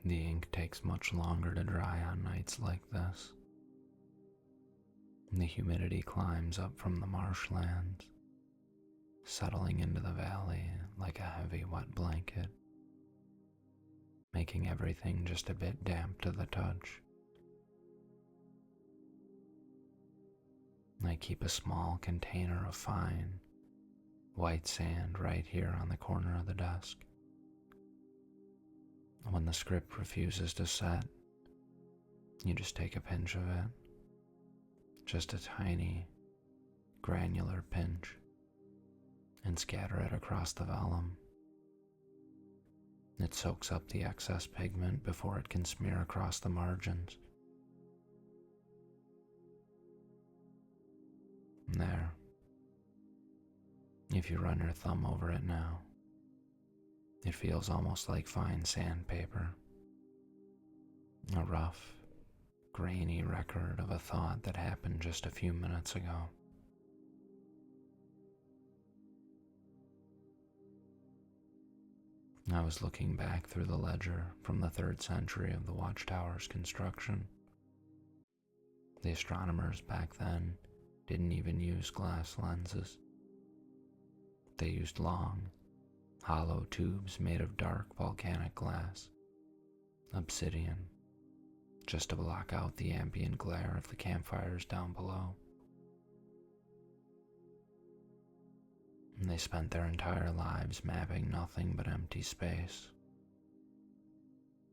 The ink takes much longer to dry on nights like this. The humidity climbs up from the marshlands, settling into the valley like a heavy wet blanket, making everything just a bit damp to the touch. I keep a small container of fine, white sand right here on the corner of the desk. When the script refuses to set, you just take a pinch of it, just a tiny, granular pinch, and scatter it across the vellum. It soaks up the excess pigment before it can smear across the margins. There. If you run your thumb over it now, it feels almost like fine sandpaper. A rough, grainy record of a thought that happened just a few minutes ago. I was looking back through the ledger from the 3rd century of the watchtower's construction. The astronomers back then didn't even use glass lenses. They used long, hollow tubes made of dark volcanic glass, obsidian, just to block out the ambient glare of the campfires down below. And they spent their entire lives mapping nothing but empty space.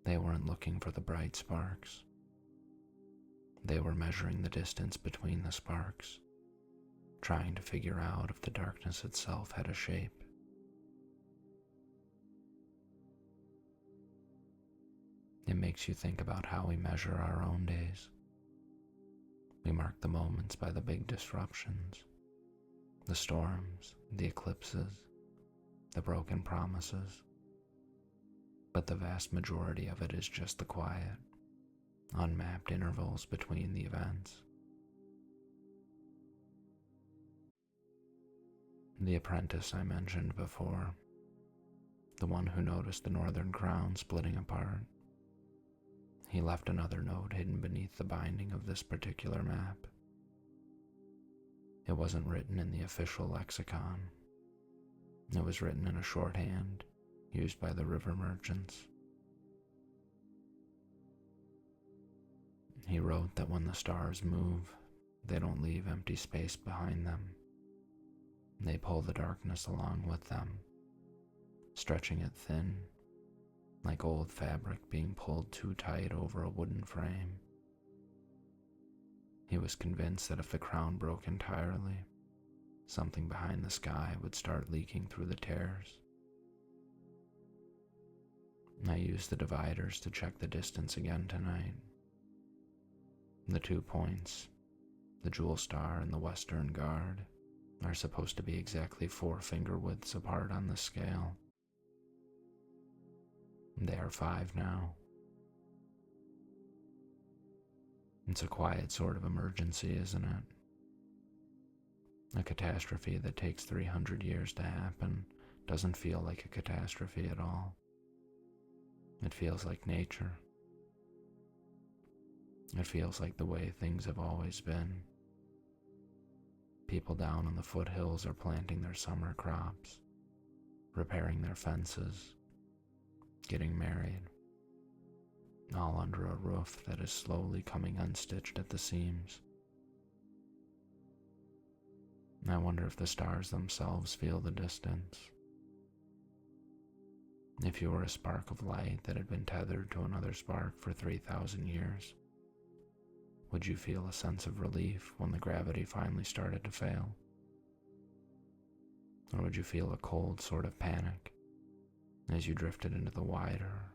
They weren't looking for the bright sparks. They were measuring the distance between the sparks, trying to figure out if the darkness itself had a shape. It makes you think about how we measure our own days. We mark the moments by the big disruptions, the storms, the eclipses, the broken promises. But the vast majority of it is just the quiet, unmapped intervals between the events. The apprentice I mentioned before, the one who noticed the northern crown splitting apart, he left another note hidden beneath the binding of this particular map. It wasn't written in the official lexicon. It was written in a shorthand used by the river merchants. He wrote that when the stars move, they don't leave empty space behind them. They pull the darkness along with them, stretching it thin, like old fabric being pulled too tight over a wooden frame. He was convinced that if the crown broke entirely, something behind the sky would start leaking through the tears. I used the dividers to check the distance again tonight. The 2 points, the jewel star and the western guard, are supposed to be exactly 4 finger widths apart on the scale. They are 5 now. It's a quiet sort of emergency, isn't it? A catastrophe that takes 300 years to happen doesn't feel like a catastrophe at all. It feels like nature. It feels like the way things have always been. People down in the foothills are planting their summer crops, repairing their fences, getting married, all under a roof that is slowly coming unstitched at the seams. I wonder if the stars themselves feel the distance. If you were a spark of light that had been tethered to another spark for 3,000 years, would you feel a sense of relief when the gravity finally started to fail? Or would you feel a cold sort of panic as you drifted into the wider,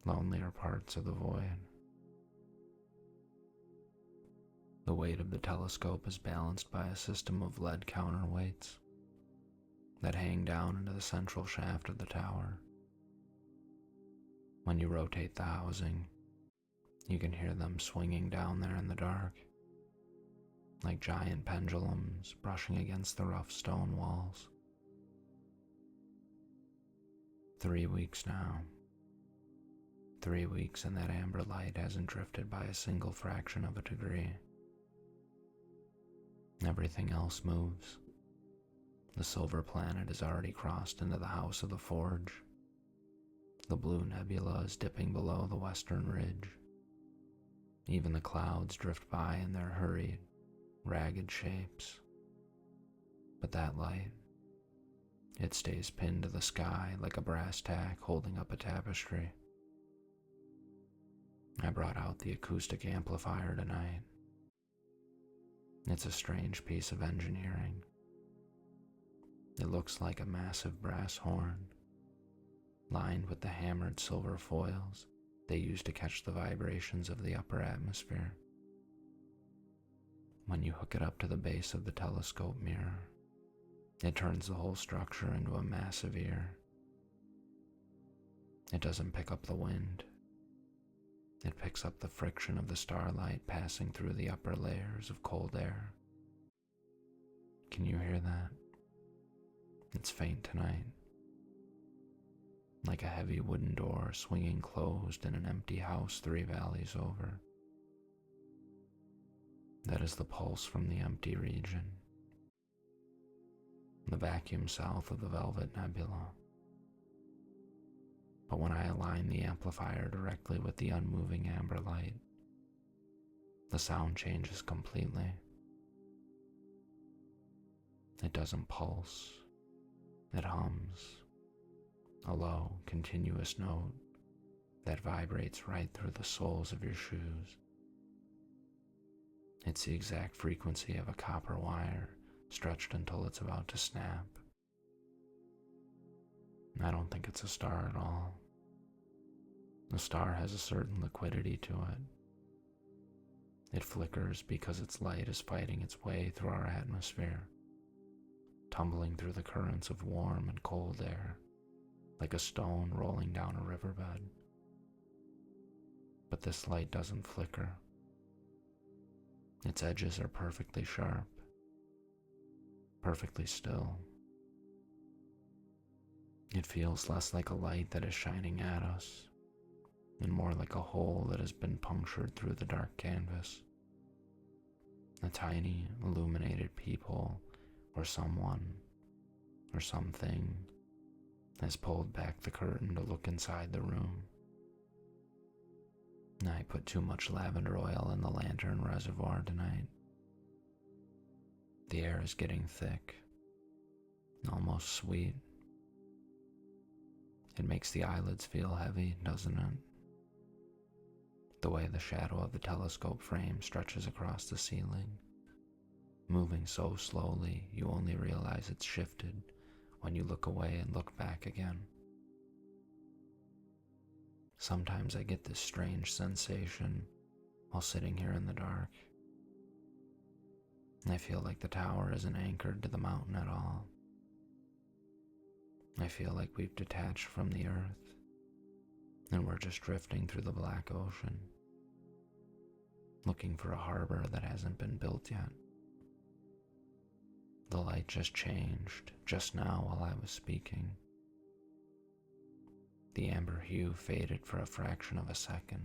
lonelier parts of the void? The weight of the telescope is balanced by a system of lead counterweights that hang down into the central shaft of the tower. When you rotate the housing, you can hear them swinging down there in the dark, like giant pendulums brushing against the rough stone walls. 3 weeks now. 3 weeks and that amber light hasn't drifted by a single fraction of a degree. Everything else moves. The silver planet has already crossed into the house of the forge. The blue nebula is dipping below the western ridge. Even the clouds drift by in their hurried, ragged shapes. But that light, it stays pinned to the sky like a brass tack holding up a tapestry. I brought out the acoustic amplifier tonight. It's a strange piece of engineering. It looks like a massive brass horn, lined with the hammered silver foils they use to catch the vibrations of the upper atmosphere. When you hook it up to the base of the telescope mirror, it turns the whole structure into a massive ear. It doesn't pick up the wind. It picks up the friction of the starlight passing through the upper layers of cold air. Can you hear that? It's faint tonight, like a heavy wooden door swinging closed in an empty house 3 valleys over. That is the pulse from the empty region, the vacuum south of the Velvet Nebula. But when I align the amplifier directly with the unmoving amber light, the sound changes completely. It doesn't pulse. It hums, a low, continuous note that vibrates right through the soles of your shoes. It's the exact frequency of a copper wire stretched until it's about to snap. I don't think it's a star at all. A star has a certain liquidity to it. It flickers because its light is fighting its way through our atmosphere, tumbling through the currents of warm and cold air, like a stone rolling down a riverbed. But this light doesn't flicker. Its edges are perfectly sharp, perfectly still. It feels less like a light that is shining at us, and more like a hole that has been punctured through the dark canvas. A tiny, illuminated peephole where someone or something has pulled back the curtain to look inside the room. I put too much lavender oil in the lantern reservoir tonight. The air is getting thick, almost sweet. It makes the eyelids feel heavy, doesn't it? The way the shadow of the telescope frame stretches across the ceiling, moving so slowly you only realize it's shifted when you look away and look back again. Sometimes I get this strange sensation while sitting here in the dark. I feel like the tower isn't anchored to the mountain at all. I feel like we've detached from the earth, and we're just drifting through the black ocean, looking for a harbor that hasn't been built yet. The light just changed just now while I was speaking. The amber hue faded for a fraction of a second,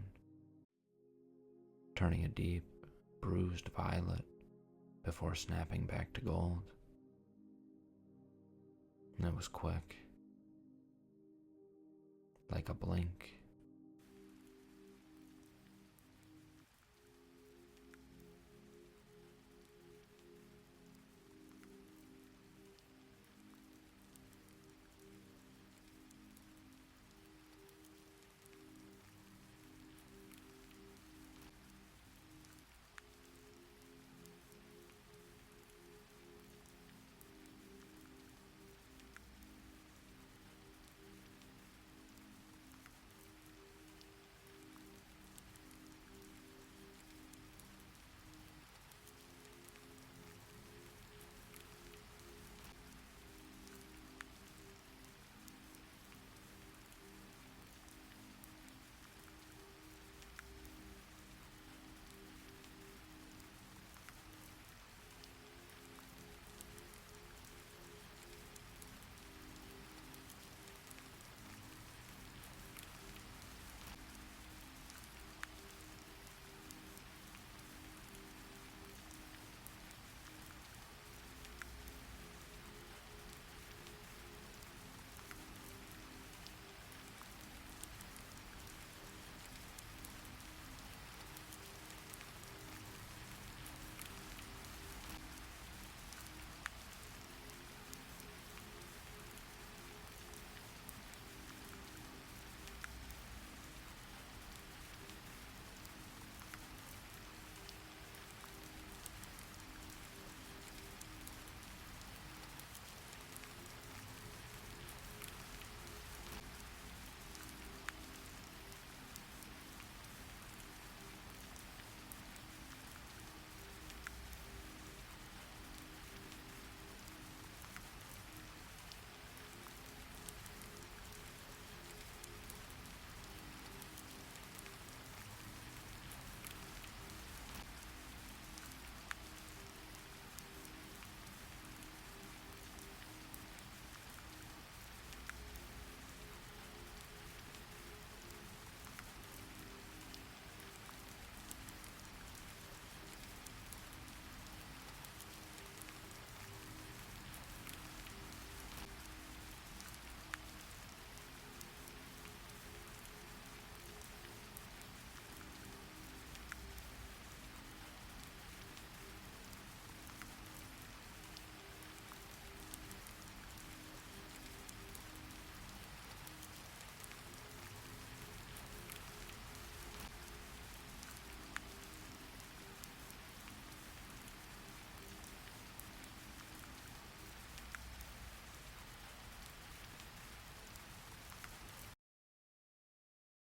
turning a deep, bruised violet before snapping back to gold. And it was quick, like a blink.